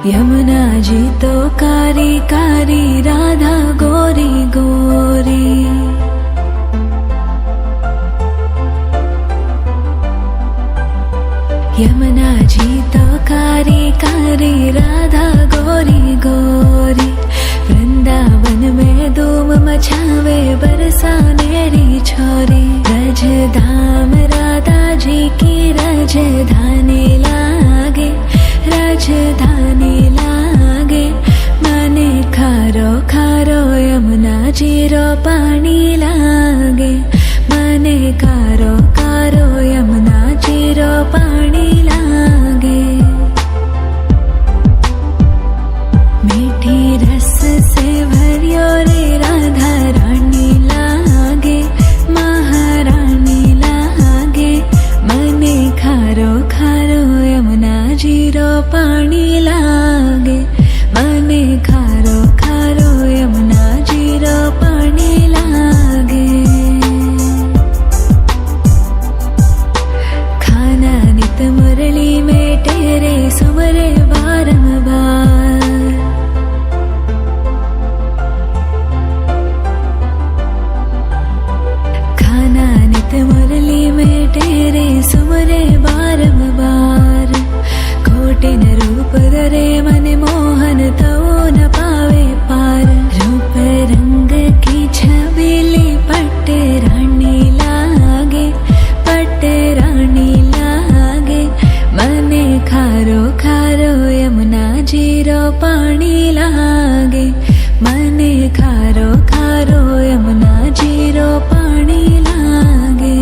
यमुना जी तो कारी कारी, राधा गोरी गोरी। यमुना जी तो कारी कारी, राधा गोरी गोरी। वृंदावन में धूम मचावे, बरसानेरी छोरी। रज धाम राधा जी की राजधानी लागे, राजधानी लागे। मने खारो खारो यमुना जी रो पानी लागे। मने खारो खारो यमुना जी रो पानी लागे। मीठी रस से भरियो रे राधा रानी लागे, महारानी लागे। मने खारो खारो यमुना जी रो पानी लागे। मने खारो खारो यमुना जी रो पानी लागे। खाना नित मुरली में तेरे सुमरे बारंबार। खाना नित मुरली में तेरे सुमरे बारंबार। कोटिन रूप धरे मन मोहन तो न पावे पार। रूप रंग की छबीली पट्टे रानी लागे, पट्टे रानी लागे। मने खारो खारो यमुना जी रो पानी लागे। मने खारो खारो यमुना जी रो पानी लागे।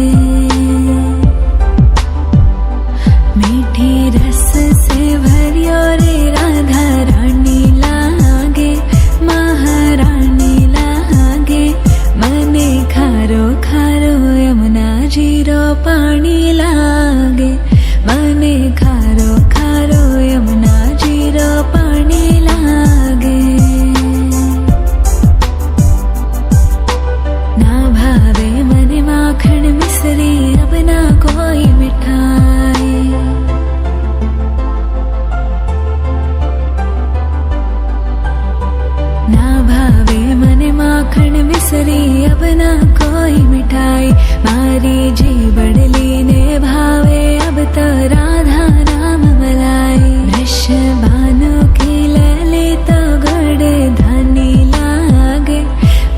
मीठी रस से भरियो रे राधा रानी लागे, महारानी लागे। मने खारो खारो यमुना जी रो पानी लागे। मने खारो खारो यमुना जी रो पानी लागे। ना भावे मने माखन मिश्री, अब ना कोई मिठाई। ना भावे मने माखन मिश्री, अब ना कोई मिठाई। मारी जी बड़ली ने भावे, अब तो राधा नाम मलाई। वृषभानु की लली तो गुड़ धानी लागे,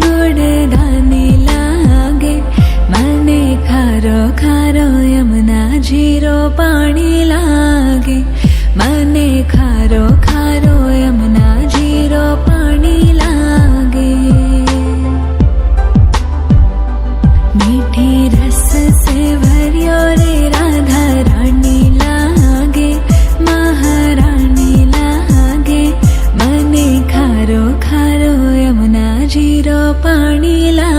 गुड़ धानी लागे। मने खारो खारो यमुना जी रो पानी लागे। मने खारो खारो यमुना जी रो पानी लागे। मीठी रस से भरियो रे राधा रानी लागे, महारानी लागे। मने खारो खारो यमुना जी रो पानी लागे।